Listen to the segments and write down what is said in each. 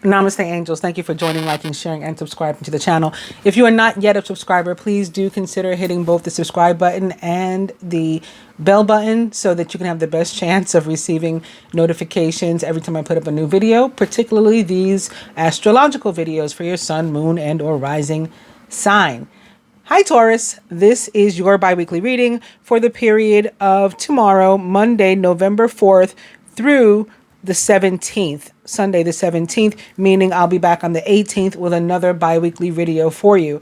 Namaste, angels. Thank you for joining, liking, sharing, and subscribing to the channel. If you are not yet a subscriber, please do consider hitting both the subscribe button and the bell button so that you can have the best chance of receiving notifications every time I put up a new video, particularly these astrological videos for your sun, moon, and or rising sign. Hi, Taurus. This is your biweekly reading for the period of tomorrow, Monday, November 4th through the 17th, Sunday the 17th, meaning I'll be back on the 18th with another bi-weekly video for you.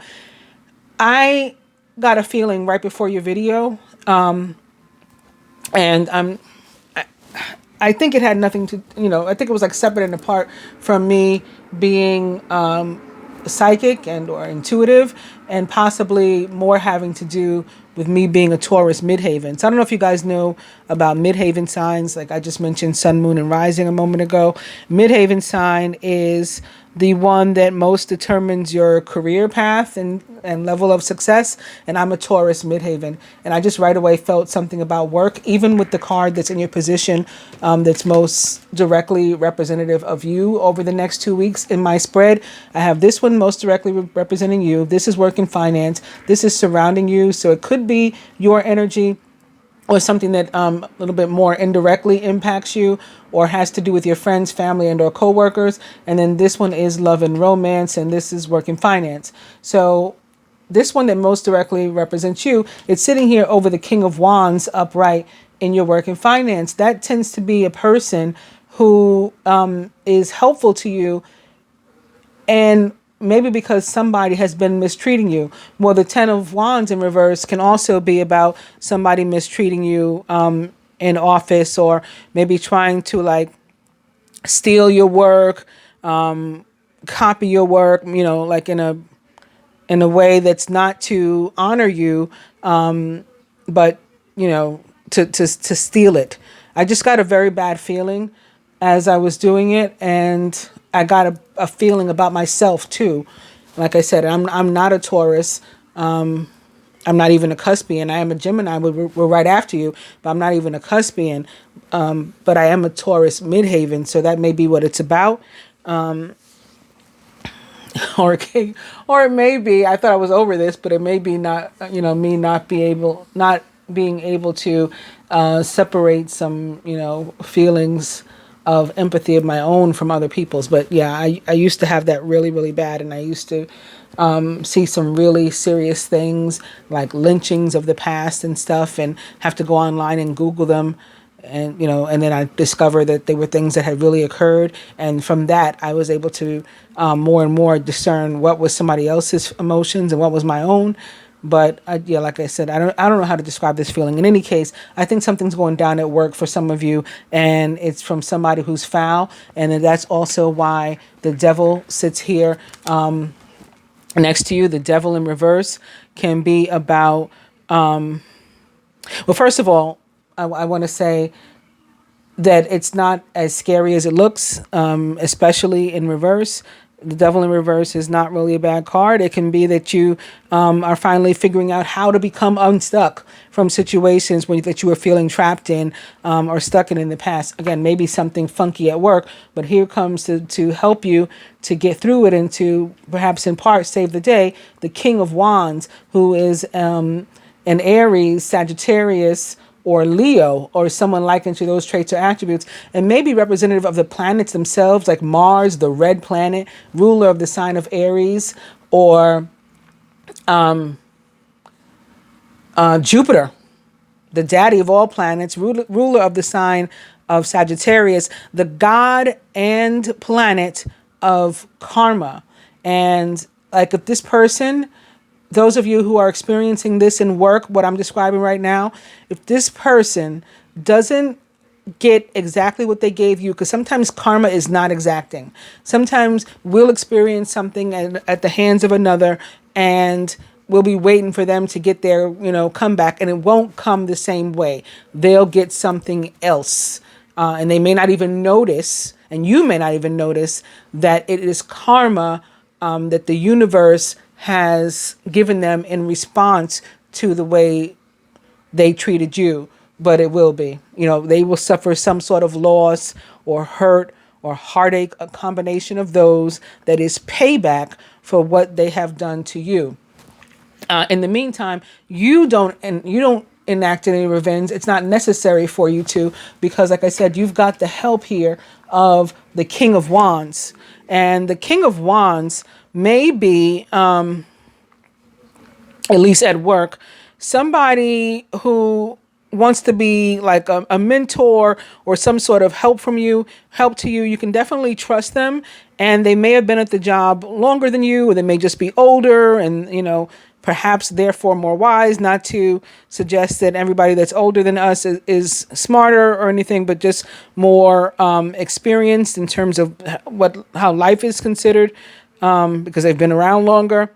I got a feeling right before your video, and I think it had nothing to, I think it was like separate and apart from me being psychic and or intuitive, and possibly more having to do with me being a Taurus midhaven. So I don't know if you guys know about midhaven signs. Like I just mentioned sun, moon, and rising a moment ago. Midhaven sign is the one that most determines your career path and level of success. And I'm a Taurus midhaven. And I just right away felt something about work, even with the card that's in your position that's most directly representative of you over the next 2 weeks in my spread. I have this one most directly representing you. This is work and finance. This is surrounding you. So it could be your energy or something that a little bit more indirectly impacts you or has to do with your friends, family, and or coworkers. And then this one is love and romance, and this is work and finance. So this one that most directly represents you, it's sitting here over the King of Wands upright in your work and finance. That tends to be a person who is helpful to you, and maybe because somebody has been mistreating you. Well, the 10 of Wands in reverse can also be about somebody mistreating you in office, or maybe trying to like steal your work, copy your work, like in a way that's not to honor you, but to steal it. I just got a very bad feeling as I was doing it, and I got a feeling about myself too. Like I said, I'm not a Taurus. I'm not even a Cuspian. I am a Gemini. We're right after you, but I'm not even a Cuspian. But I am a Taurus midhaven, so that may be what it's about. Or it may be, I thought I was over this, but it may be not. Me not being able to separate some feelings of empathy of my own from other people's. But yeah, I used to have that really, really bad. And I used to see some really serious things like lynchings of the past and stuff, and have to go online and Google them. And, and then I discovered that they were things that had really occurred. And from that, I was able to more and more discern what was somebody else's emotions and what was my own. But like I said, I don't know how to describe this feeling. In any case, I think something's going down at work for some of you, and it's from somebody who's foul. And then that's also why the devil sits here next to you. The devil in reverse can be about, well, first of all, I want to say that it's not as scary as it looks, especially in reverse. The devil in reverse is not really a bad card. It can be that you are finally figuring out how to become unstuck from situations that you were feeling trapped in or stuck in the past. Again, maybe something funky at work, but here comes to help you to get through it and to perhaps in part save the day, the King of Wands, who is an Aries, Sagittarius, or Leo, or someone likened to those traits or attributes, and maybe representative of the planets themselves, like Mars, the red planet, ruler of the sign of Aries, or Jupiter, the daddy of all planets, ruler of the sign of Sagittarius, the god and planet of karma. And like if this person, those of you who are experiencing this in work, what I'm describing right now, if this person doesn't get exactly what they gave you, because sometimes karma is not exacting. Sometimes we'll experience something at the hands of another, and we'll be waiting for them to get their, comeback, and it won't come the same way. They'll get something else, and they may not even notice, and you may not even notice that it is karma that the universe has given them in response to the way they treated you. But it will be, they will suffer some sort of loss or hurt or heartache, a combination of those that is payback for what they have done to you. In the meantime, you don't enact any revenge. It's not necessary for you to, because like I said, you've got the help here of the King of Wands. And the King of Wands may be, at least at work, somebody who wants to be like a mentor or some sort of help to you. You can definitely trust them, and they may have been at the job longer than you, or they may just be older and, perhaps therefore more wise. Not to suggest that everybody that's older than us is smarter or anything, but just more experienced in terms of how life is considered, because they've been around longer.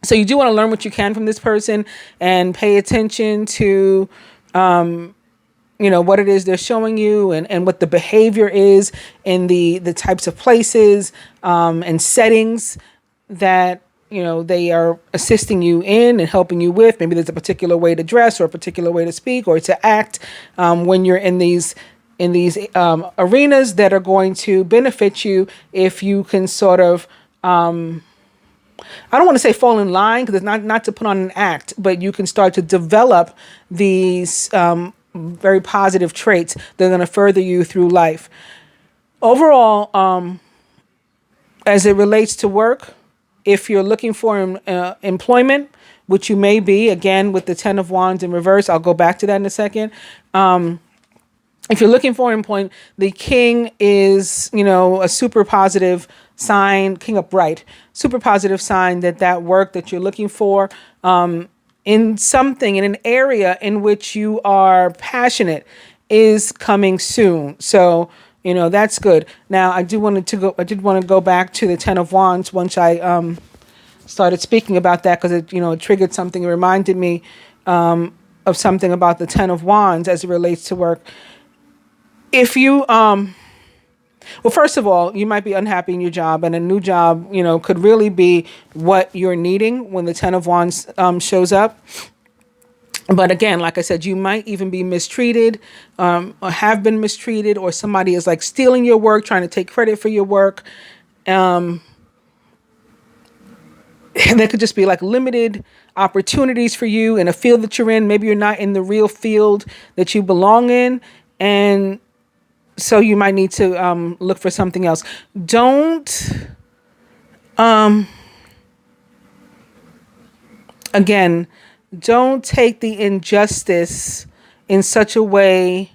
So you do want to learn what you can from this person and pay attention to, what it is they're showing you, and what the behavior is in the types of places and settings that they are assisting you in and helping you with. Maybe there's a particular way to dress or a particular way to speak or to act when you're in these arenas that are going to benefit you if you can sort of, I don't want to say fall in line, because it's not to put on an act, but you can start to develop these very positive traits that are going to further you through life. Overall, as it relates to work, if you're looking for employment, which you may be, again, with the Ten of Wands in reverse, I'll go back to that in a second. If you're looking for employment, the King is, a super positive sign, King upright, super positive sign that work that you're looking for in an area in which you are passionate is coming soon. So, that's good. Now, I did want to go back to the Ten of Wands once I started speaking about that, because it triggered something. It reminded me of something about the Ten of Wands as it relates to work. If you, well, first of all, you might be unhappy in your job, and a new job, could really be what you're needing when the Ten of Wands shows up. But again, like I said, you might even be mistreated, or have been mistreated, or somebody is like stealing your work, trying to take credit for your work. And there could just be like limited opportunities for you in a field that you're in. Maybe you're not in the real field that you belong in. And so you might need to look for something else. Don't take the injustice in such a way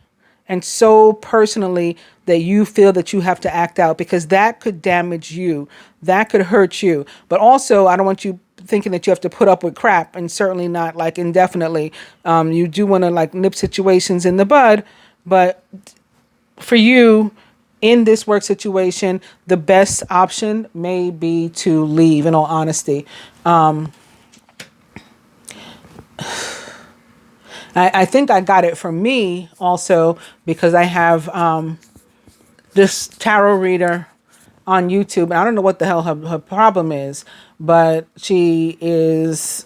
and so personally that you feel that you have to act out, because that could damage you. That could hurt you. But also, I don't want you thinking that you have to put up with crap, and certainly not like indefinitely. You do want to like nip situations in the bud, but for you in this work situation, the best option may be to leave, in all honesty. I think I got it from me also, because I have this tarot reader on YouTube, and I don't know what the hell her problem is, but she is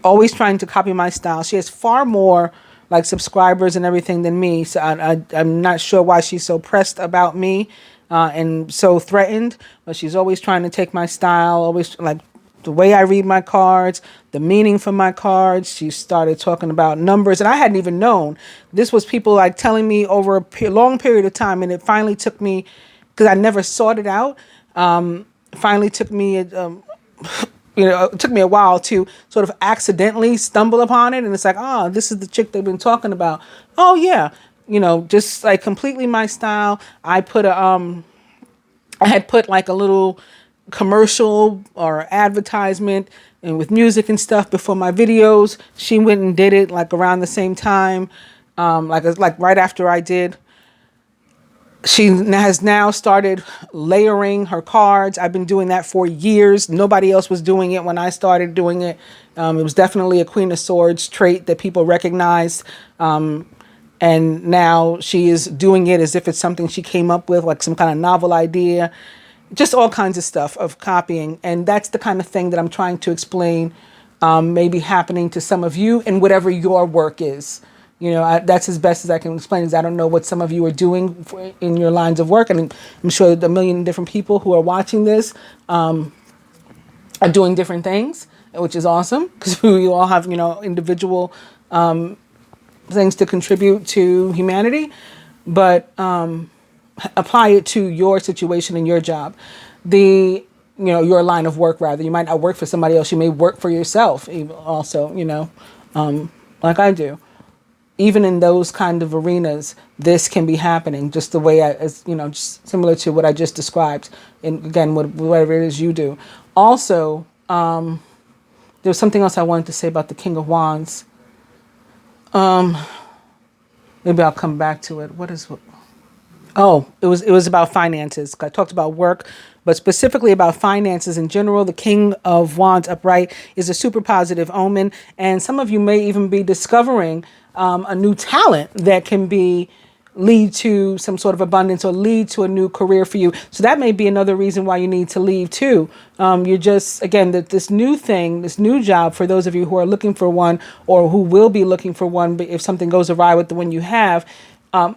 always trying to copy my style. She has far more like subscribers and everything than me, so I'm not sure why she's so pressed about me and so threatened, but she's always trying to take my style, always like the way I read my cards, the meaning for my cards. She started talking about numbers, and I hadn't even known. This was people like telling me over a long period of time, and it finally took me, because I never sought it out, finally took me, it took me a while to sort of accidentally stumble upon it. And it's like, this is the chick they've been talking about. Oh yeah. Just like completely my style. I had put like a little commercial or advertisement and with music and stuff before my videos. She went and did it like around the same time, like right after I did. She has now started layering her cards. I've been doing that for years. Nobody else was doing it when I started doing it. It was definitely a Queen of Swords trait that people recognized. And now she is doing it as if it's something she came up with, like some kind of novel idea. Just all kinds of stuff of copying. And that's the kind of thing that I'm trying to explain maybe happening to some of you in whatever your work is. That's as best as I can explain. Is I don't know what some of you are doing in your lines of work, and I'm sure the million different people who are watching this are doing different things, which is awesome because we all have individual things to contribute to humanity, but apply it to your situation and your job. Your line of work, rather. You might not work for somebody else. You may work for yourself also, like I do. Even in those kind of arenas, this can be happening just the way just similar to what I just described. And again, whatever it is you do. Also, there's something else I wanted to say about the King of Wands. Maybe I'll come back to it. Oh, it was about finances. I talked about work, but specifically about finances in general. The King of Wands upright is a super positive omen. And some of you may even be discovering a new talent that can lead to some sort of abundance or lead to a new career for you. So that may be another reason why you need to leave too. You're just, again, this new thing, this new job for those of you who are looking for one or who will be looking for one, but if something goes awry with the one you have,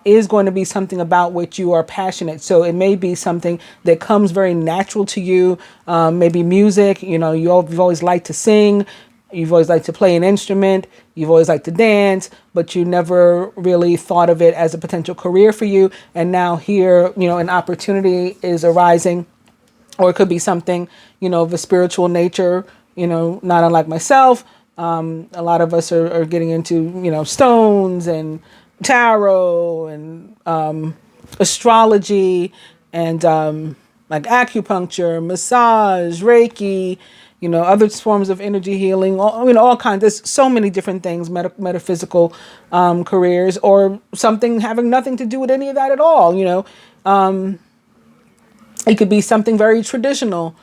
is going to be something about which you are passionate. So it may be something that comes very natural to you. Maybe music, you've always liked to sing. You've always liked to play an instrument. You've always liked to dance, but you never really thought of it as a potential career for you. And now here, an opportunity is arising, or it could be something, of a spiritual nature, not unlike myself. A lot of us are getting into, stones and tarot and astrology and like acupuncture, massage, Reiki, other forms of energy healing, all kinds. There's so many different things, metaphysical careers, or something having nothing to do with any of that at all. It could be something very traditional.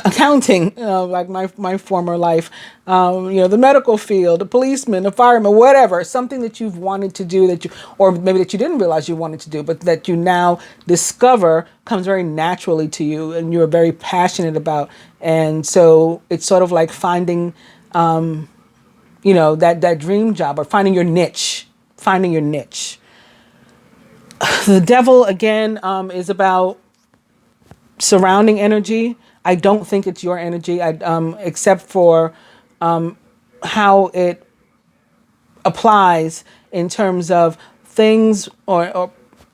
Accounting, like my former life, the medical field, the policeman, the fireman, whatever, something that you've wanted to do or maybe that you didn't realize you wanted to do, but that you now discover comes very naturally to you and you're very passionate about. And so it's sort of like finding, that dream job or finding your niche. The devil, again, is about surrounding energy. I don't think it's your energy, except for how it applies in terms of things or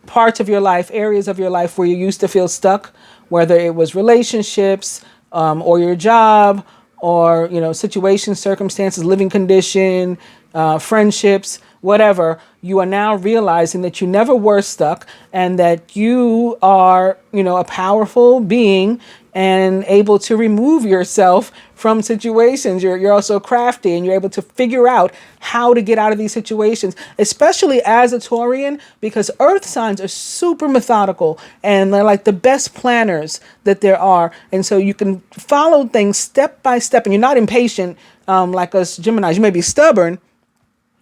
parts of your life, areas of your life where you used to feel stuck, whether it was relationships or your job or, situations, circumstances, living condition, friendships, whatever. You are now realizing that you never were stuck and that you are, a powerful being and able to remove yourself from situations. You're also crafty and you're able to figure out how to get out of these situations, especially as a Taurian, because earth signs are super methodical and they're like the best planners that there are. And so you can follow things step by step and you're not impatient like us Geminis. You may be stubborn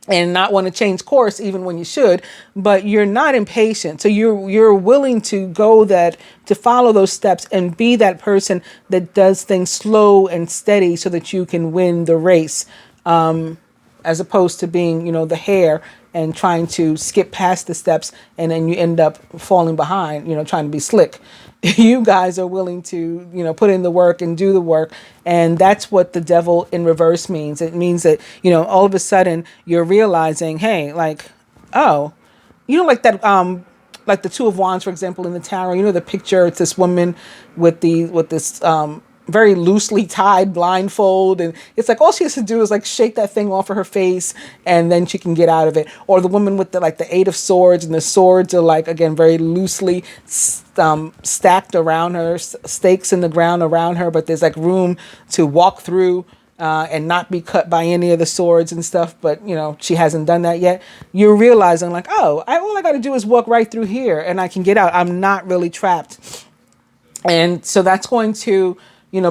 and not want to change course even when you should, but you're not impatient. So you're willing to to follow those steps and be that person that does things slow and steady so that you can win the race, as opposed to being, the hare and trying to skip past the steps and then you end up falling behind, trying to be slick. You guys are willing to, put in the work and do the work. And that's what the devil in reverse means. It means that, all of a sudden you're realizing, hey, like, oh, like that, like the Two of Wands, for example, in the tarot, the picture, it's this woman with this, very loosely tied blindfold, and it's like all she has to do is like shake that thing off of her face and then she can get out of it. Or the woman with the Eight of Swords, and the swords are like, again, very loosely stacked around her, stakes in the ground around her, but there's like room to walk through and not be cut by any of the swords and stuff, but she hasn't done that yet. You're realizing like, oh, all I got to do is walk right through here and I can get out. I'm not really trapped. And so that's going to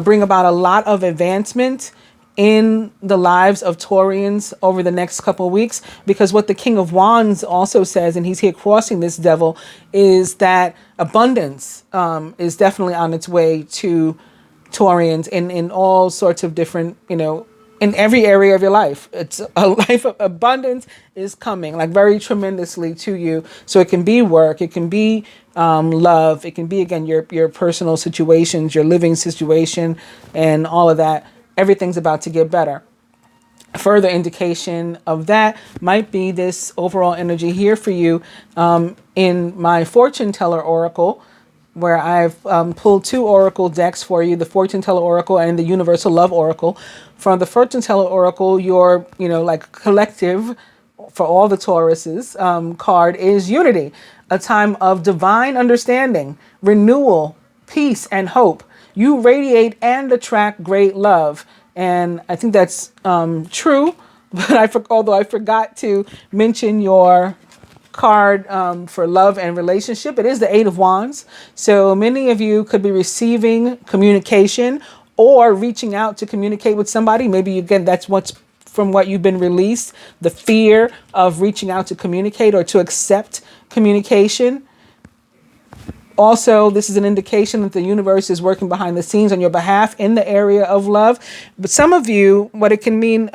bring about a lot of advancement in the lives of Taurians over the next couple of weeks, because what the King of Wands also says, and he's here crossing this devil, is that abundance is definitely on its way to Taurians in all sorts of different, in every area of your life. It's a life of abundance is coming, like very tremendously to you. So it can be work, it can be love, it can be, again, your personal situations, your living situation, and all of that. Everything's about to get better. Further indication of that might be this overall energy here for you in my fortune teller oracle, where I've pulled 2 oracle decks for you, the fortune teller oracle and the universal love oracle. From the fortune teller oracle, your, like collective for all the Tauruses card is unity, a time of divine understanding, renewal, peace, and hope. You radiate and attract great love. And I think that's true, but although I forgot to mention your card for love and relationship, it is the 8 of Wands. So many of you could be receiving communication or reaching out to communicate with somebody. Maybe, again, that's what's from what you've been released, the fear of reaching out to communicate or to accept communication. Also, this is an indication that the universe is working behind the scenes on your behalf in the area of love. But some of you, what it can mean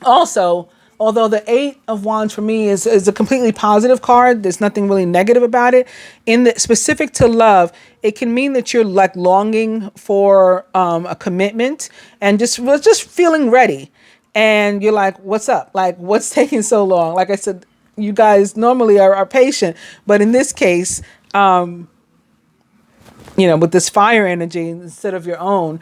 also, although the 8 of Wands for me is a completely positive card, there's nothing really negative about it. In the specific to love, it can mean that you're like longing for a commitment and just feeling ready. And you're like, what's up? Like, what's taking so long? Like I said, you guys normally are patient, but in this case, with this fire energy instead of your own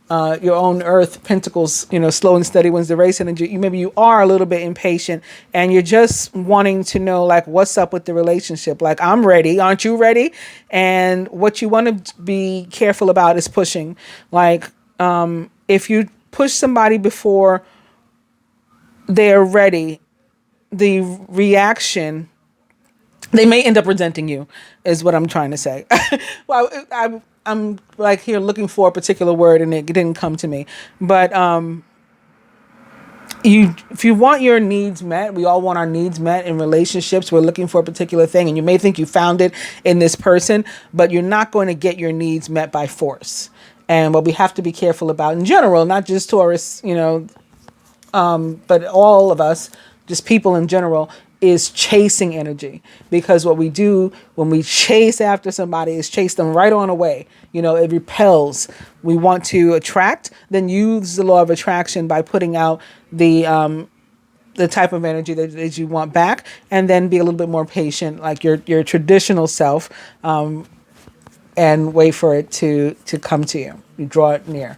earth pentacles, slow and steady wins the race energy. Maybe you are a little bit impatient and you're just wanting to know, like, what's up with the relationship? Like, I'm ready. Aren't you ready? And what you want to be careful about is pushing. Like, if you push somebody before they're ready, the reaction, they may end up resenting you, is what I'm trying to say. Well, I'm like here looking for a particular word and it didn't come to me. But if you want your needs met, we all want our needs met in relationships. We're looking for a particular thing, and you may think you found it in this person, but you're not going to get your needs met by force. And what we have to be careful about in general, not just Taurus, but all of us, just people in general, is chasing energy. Because what we do when we chase after somebody is chase them right on away. It repels. We want to attract, then use the law of attraction by putting out the type of energy that you want back, and then be a little bit more patient, like your traditional self, and wait for it to come to you. You draw it near.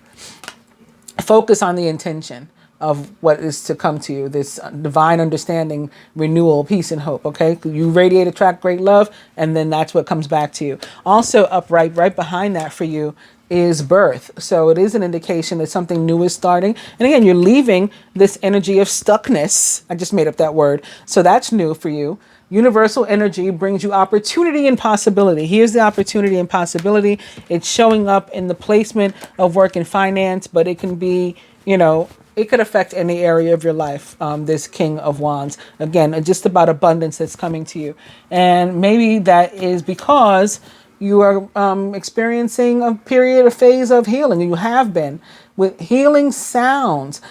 Focus on the intention of what is to come to you, this divine understanding, renewal, peace, and hope, okay? You radiate, attract great love, and then that's what comes back to you. Also upright, right behind that for you, is birth. So it is an indication that something new is starting. And again, you're leaving this energy of stuckness. I just made up that word. So that's new for you. Universal energy brings you opportunity and possibility. Here's the opportunity and possibility. It's showing up in the placement of work and finance, but it can be, it could affect any area of your life, this King of Wands. Again, just about abundance that's coming to you. And maybe that is because you are experiencing a phase of healing. You have been with healing sounds.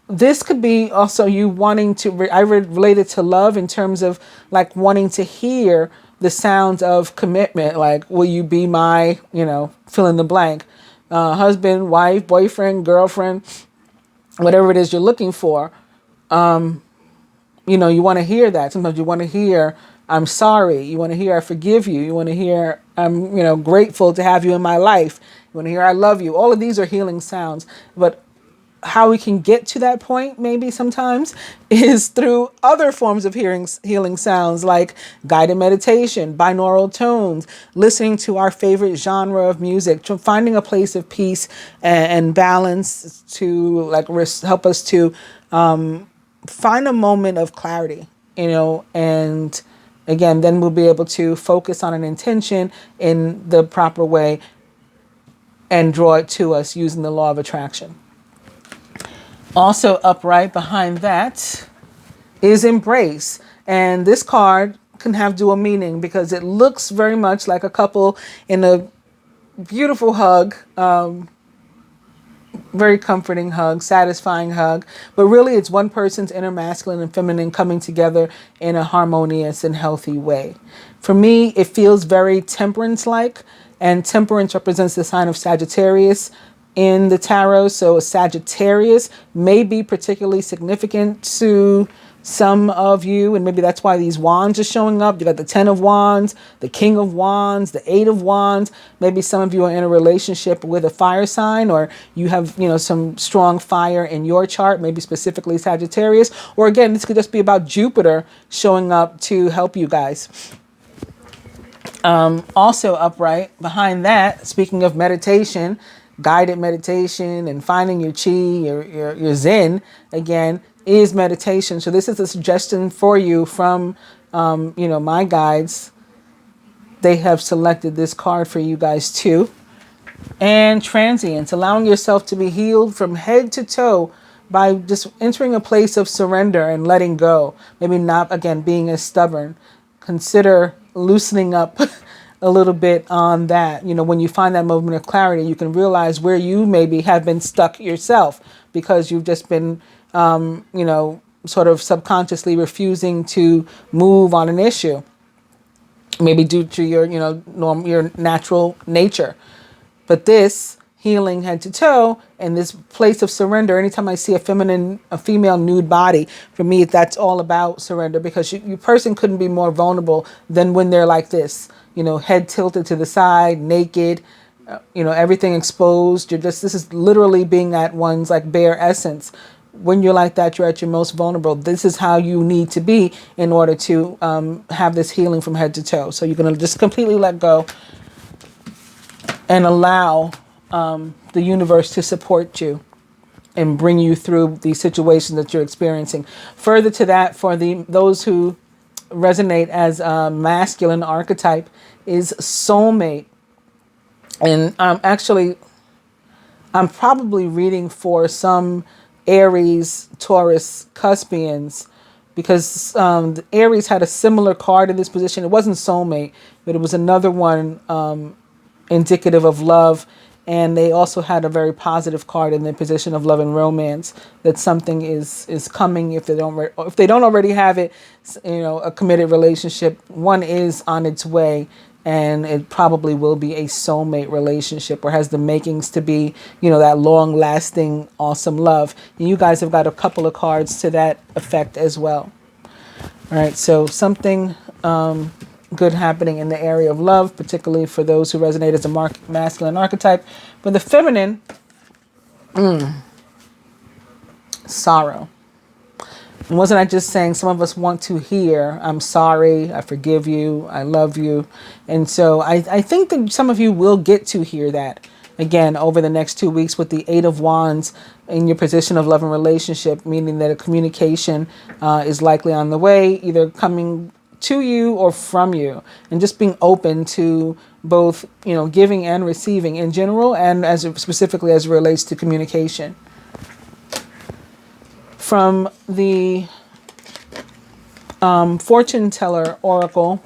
This could be also you wanting to, I related to love in terms of like wanting to hear the sounds of commitment. Like, will you be my, fill in the blank, husband, wife, boyfriend, girlfriend, whatever it is you're looking for. You want to hear that. Sometimes you want to hear, I'm sorry. You want to hear, I forgive you. You want to hear, I'm, grateful to have you in my life. You want to hear, I love you. All of these are healing sounds. But how we can get to that point, maybe sometimes, is through other forms of healing sounds, like guided meditation, binaural tones, listening to our favorite genre of music, finding a place of peace and balance to help us to find a moment of clarity, and again, then we'll be able to focus on an intention in the proper way and draw it to us using the law of attraction. Also upright behind that is embrace. And this card can have dual meaning because it looks very much like a couple in a beautiful hug, very comforting hug, satisfying hug. But really, it's one person's inner masculine and feminine coming together in a harmonious and healthy way. For me, it feels very temperance-like, and temperance represents the sign of Sagittarius in the tarot. So Sagittarius may be particularly significant to some of you, and maybe that's why these wands are showing up. You got the 10 of wands, the king of wands, the 8 of wands. Maybe some of you are in a relationship with a fire sign, or you have, some strong fire in your chart, maybe specifically Sagittarius. Or again, this could just be about Jupiter showing up to help you guys. Also upright behind that, speaking of meditation, guided meditation and finding your chi, your zen, again, is meditation. So this is a suggestion for you from, my guides. They have selected this card for you guys too. And transience, allowing yourself to be healed from head to toe by just entering a place of surrender and letting go. Maybe not, again, being as stubborn. Consider loosening up a little bit on that. When you find that moment of clarity, you can realize where you maybe have been stuck yourself because you've just been sort of subconsciously refusing to move on an issue, maybe due to your, your natural nature. But this healing head to toe and this place of surrender, anytime I see a female nude body, for me, that's all about surrender, because your person couldn't be more vulnerable than when they're like this, head tilted to the side, naked, everything exposed. This is literally being at one's like bare essence. When you're like that, you're at your most vulnerable. This is how you need to be in order to have this healing from head to toe. So you're going to just completely let go and allow the universe to support you and bring you through these situations that you're experiencing. Further to that, for those who resonate as a masculine archetype, is soulmate. And I'm probably reading for some Aries, Taurus, Cuspians, because the Aries had a similar card in this position. It wasn't soulmate, but it was another one indicative of love. And they also had a very positive card in the position of love and romance, that something is coming if they don't already have it, a committed relationship. One is on its way, and it probably will be a soulmate relationship, or has the makings to be, that long lasting, awesome love. And you guys have got a couple of cards to that effect as well. All right. So something, good happening in the area of love, particularly for those who resonate as a masculine archetype. For the feminine, sorrow. And wasn't I just saying some of us want to hear, I'm sorry, I forgive you, I love you. And so I think that some of you will get to hear that again over the next 2 weeks with the 8 of Wands in your position of love and relationship, meaning that a communication is likely on the way, either coming to you or from you, and just being open to both, giving and receiving in general, and specifically as it relates to communication. From the fortune teller oracle,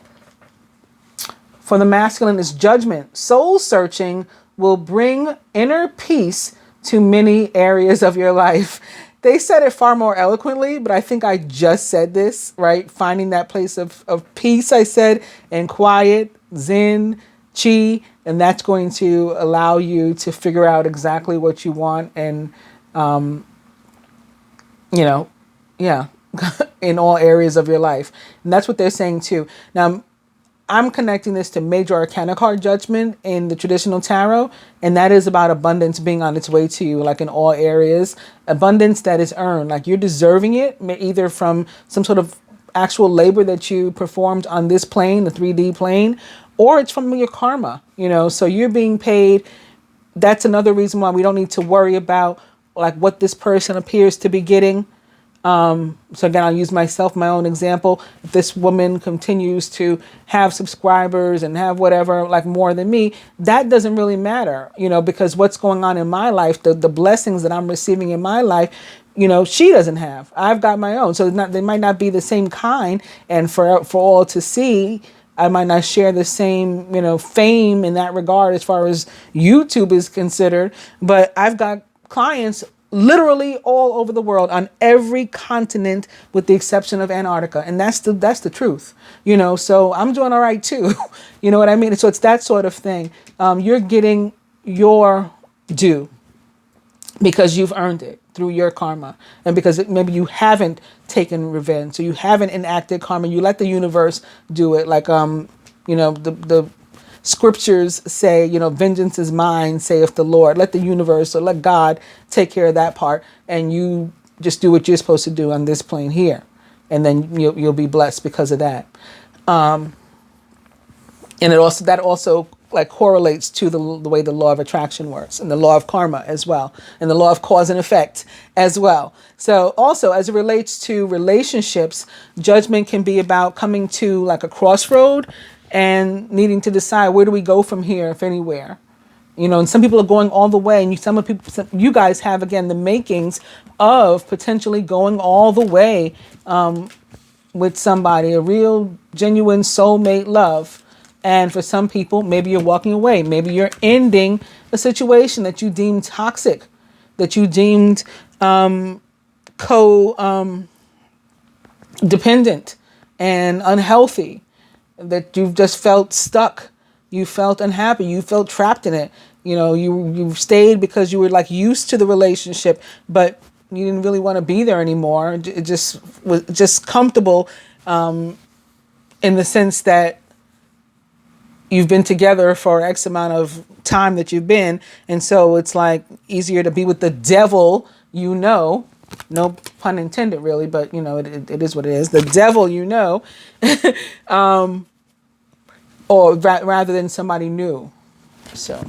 for the masculine is judgment. Soul searching will bring inner peace to many areas of your life. They said it far more eloquently, but I think I just said this, right? Finding that place of peace, I said, and quiet, zen, chi, and that's going to allow you to figure out exactly what you want and, in all areas of your life. And that's what they're saying too. Now, I'm connecting this to major arcana card judgment in the traditional tarot, and that is about abundance being on its way to you, like in all areas. Abundance that is earned, like you're deserving it, either from some sort of actual labor that you performed on this plane, the 3D plane, or it's from your karma, so you're being paid. That's another reason why we don't need to worry about like what this person appears to be getting. So again, I'll use my own example. If this woman continues to have subscribers and have whatever, like more than me, that doesn't really matter, because what's going on in my life, the blessings that I'm receiving in my life, she doesn't have. I've got my own. So they might not be the same kind. And for all to see, I might not share the same, fame in that regard as far as YouTube is considered, but I've got clients literally all over the world, on every continent with the exception of Antarctica. And that's the truth, so I'm doing all right too. You know what I mean? So it's that sort of thing. You're getting your due because you've earned it through your karma, and because maybe you haven't taken revenge, so you haven't enacted karma. You let the universe do it, like the scriptures say, vengeance is mine, saith the Lord. Let the universe, or let God take care of that part, and you just do what you're supposed to do on this plane here, and then you'll be blessed because of that. And that also like correlates to the way the law of attraction works, and the law of karma as well, and the law of cause and effect as well. So also, as it relates to relationships, judgment can be about coming to like a crossroad and needing to decide, where do we go from here, if anywhere. And some people are going all the way, and you guys have, again, the makings of potentially going all the way with somebody, a real genuine soulmate love. And for some people, maybe you're walking away. Maybe you're ending a situation that you deemed toxic, that you deemed dependent and unhealthy, that you've just felt stuck. You felt unhappy. You felt trapped in it. You stayed because you were like used to the relationship, but you didn't really want to be there anymore. It just was just comfortable in the sense that you've been together for X amount of time that you've been. And so it's like easier to be with the devil, no pun intended really, but it is what it is. The devil, or rather than somebody new. So,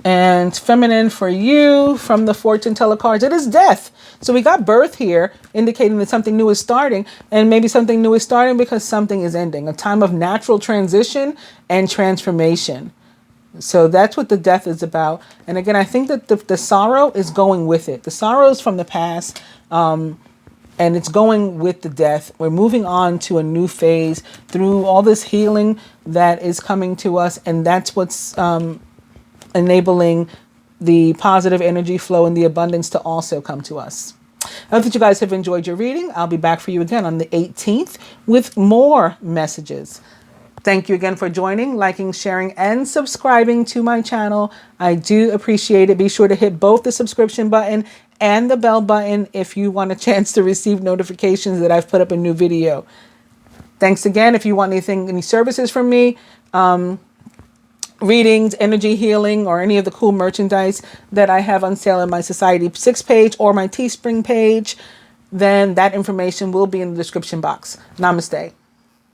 and feminine for you from the fortune teller cards, it is death. So we got birth here, indicating that something new is starting, and maybe something new is starting because something is ending, a time of natural transition and transformation. So that's what the death is about. And again, I think that the sorrow is going with it. The sorrow is from the past, and it's going with the death. We're moving on to a new phase through all this healing that is coming to us, and that's what's enabling the positive energy flow and the abundance to also come to us. I hope that you guys have enjoyed your reading. I'll be back for you again on the 18th with more messages. Thank you again for joining, liking, sharing, and subscribing to my channel. I do appreciate it. Be sure to hit both the subscription button and the bell button if you want a chance to receive notifications that I've put up a new video. Thanks again. If you want any services from me, readings, energy healing, or any of the cool merchandise that I have on sale in my Society 6 page or my Teespring page, then that information will be in the description box. Namaste.